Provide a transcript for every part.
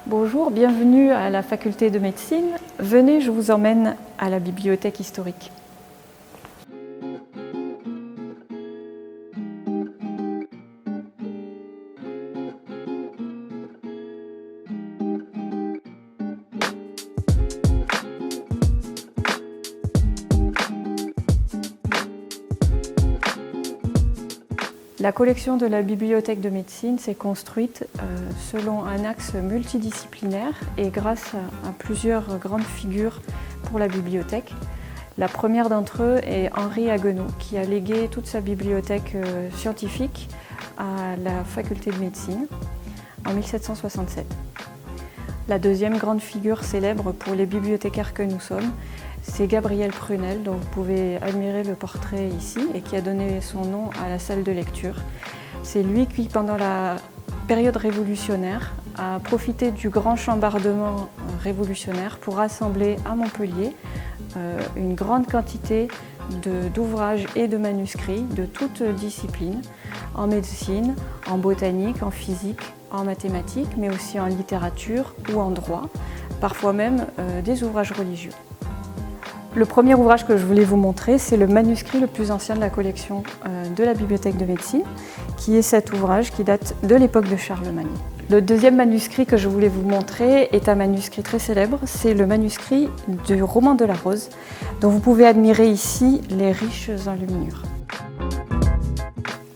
Bonjour, bienvenue à la faculté de médecine. Venez, je vous emmène à la bibliothèque historique. La collection de la bibliothèque de médecine s'est construite selon un axe multidisciplinaire et grâce à plusieurs grandes figures pour la bibliothèque. La première d'entre eux est Henri Haguenau, qui a légué toute sa bibliothèque scientifique à la faculté de médecine en 1767. La deuxième grande figure célèbre pour les bibliothécaires que nous sommes, c'est Gabriel Prunel, dont vous pouvez admirer le portrait ici et qui a donné son nom à la salle de lecture. C'est lui qui, pendant la période révolutionnaire, a profité du grand chambardement révolutionnaire pour rassembler à Montpellier une grande quantité d'ouvrages et de manuscrits de toutes disciplines, en médecine, en botanique, en physique, en mathématiques, mais aussi en littérature ou en droit, parfois même des ouvrages religieux. Le premier ouvrage que je voulais vous montrer, c'est le manuscrit le plus ancien de la collection de la bibliothèque de médecine, qui est cet ouvrage qui date de l'époque de Charlemagne. Le deuxième manuscrit que je voulais vous montrer est un manuscrit très célèbre, c'est le manuscrit du roman de la Rose, dont vous pouvez admirer ici les riches enluminures.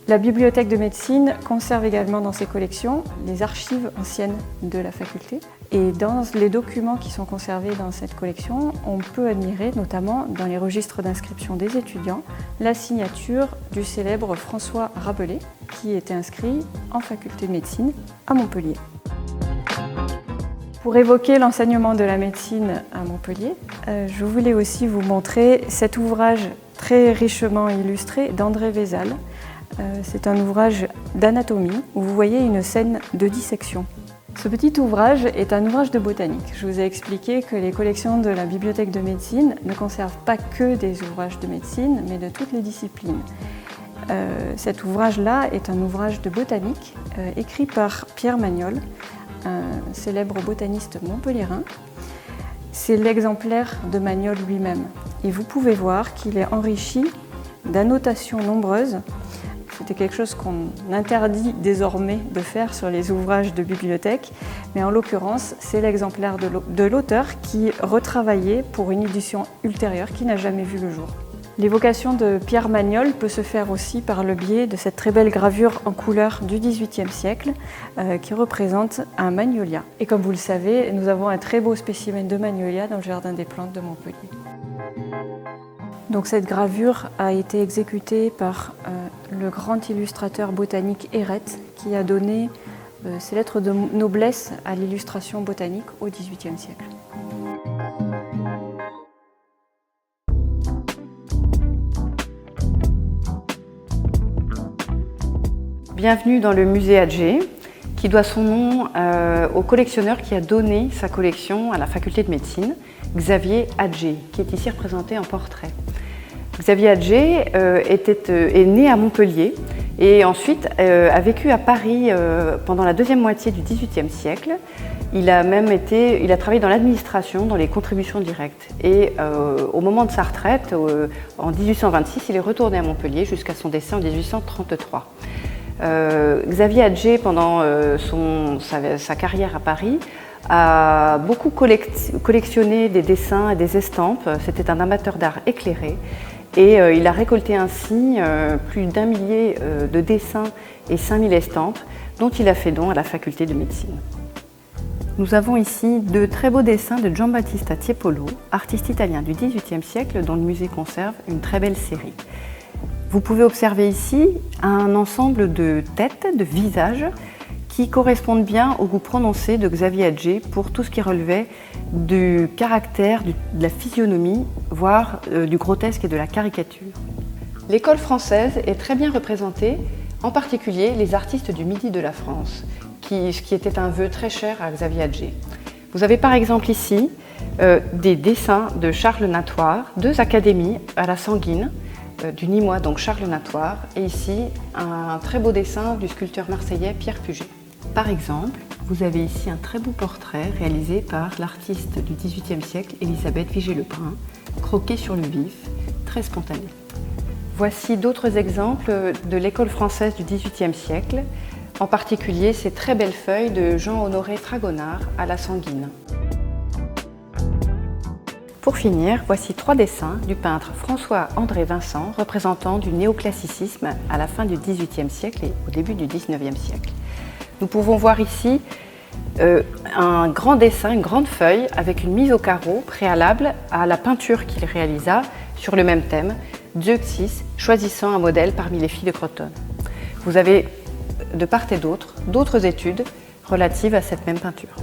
La bibliothèque de médecine conserve également dans ses collections les archives anciennes de la faculté. Et dans les documents qui sont conservés dans cette collection, on peut admirer, notamment dans les registres d'inscription des étudiants, la signature du célèbre François Rabelais, qui était inscrit en faculté de médecine à Montpellier. Pour évoquer l'enseignement de la médecine à Montpellier, je voulais aussi vous montrer cet ouvrage très richement illustré d'André Vézal. C'est un ouvrage d'anatomie où vous voyez une scène de dissection. Ce petit ouvrage est un ouvrage de botanique. Je vous ai expliqué que les collections de la bibliothèque de médecine ne conservent pas que des ouvrages de médecine, mais de toutes les disciplines. Cet ouvrage-là est un ouvrage de botanique écrit par Pierre Magnol, un célèbre botaniste montpelliérain. C'est l'exemplaire de Magnol lui-même. Et vous pouvez voir qu'il est enrichi d'annotations nombreuses. C'était quelque chose qu'on interdit désormais de faire sur les ouvrages de bibliothèque, mais en l'occurrence, c'est l'exemplaire de l'auteur qui retravaillait pour une édition ultérieure qui n'a jamais vu le jour. L'évocation de Pierre Magnol peut se faire aussi par le biais de cette très belle gravure en couleur du XVIIIe siècle qui représente un magnolia. Et comme vous le savez, nous avons un très beau spécimen de magnolia dans le jardin des plantes de Montpellier. Donc cette gravure a été exécutée par le grand illustrateur botanique Héret, qui a donné ses lettres de noblesse à l'illustration botanique au XVIIIe siècle. Bienvenue dans le musée Atget, qui doit son nom au collectionneur qui a donné sa collection à la faculté de médecine, Xavier Atget, qui est ici représenté en portrait. Xavier Atget est né à Montpellier et ensuite a vécu à Paris pendant la deuxième moitié du XVIIIe siècle. Il a travaillé dans l'administration, dans les contributions directes. Et au moment de sa retraite, en 1826, il est retourné à Montpellier jusqu'à son décès en 1833. Xavier Atget, pendant sa carrière à Paris, a beaucoup collectionné des dessins et des estampes. C'était un amateur d'art éclairé. Et il a récolté ainsi plus d'1 millier de dessins et 5000 estampes dont il a fait don à la faculté de médecine. Nous avons ici de très beaux dessins de Giambattista Tiepolo, artiste italien du XVIIIe siècle dont le musée conserve une très belle série. Vous pouvez observer ici un ensemble de têtes, de visages qui correspondent bien au goût prononcé de Xavier Atget pour tout ce qui relevait du caractère, de la physionomie, voire du grotesque et de la caricature. L'école française est très bien représentée, en particulier les artistes du Midi de la France, ce qui était un vœu très cher à Xavier Atget. Vous avez par exemple ici des dessins de Charles Natoire, 2 académies à la Sanguine, du Nîmois, donc Charles Natoire, et ici un très beau dessin du sculpteur marseillais Pierre Puget. Par exemple, vous avez ici un très beau portrait réalisé par l'artiste du XVIIIe siècle, Élisabeth Vigée-Lebrun, croqué sur le vif, très spontané. Voici d'autres exemples de l'école française du XVIIIe siècle, en particulier ces très belles feuilles de Jean-Honoré Fragonard à la sanguine. Pour finir, voici 3 dessins du peintre François-André Vincent représentant du néoclassicisme à la fin du XVIIIe siècle et au début du XIXe siècle. Nous pouvons voir ici un grand dessin, une grande feuille avec une mise au carreau préalable à la peinture qu'il réalisa sur le même thème, Zeuxis choisissant un modèle parmi les filles de Crotone. Vous avez de part et d'autre d'autres études relatives à cette même peinture.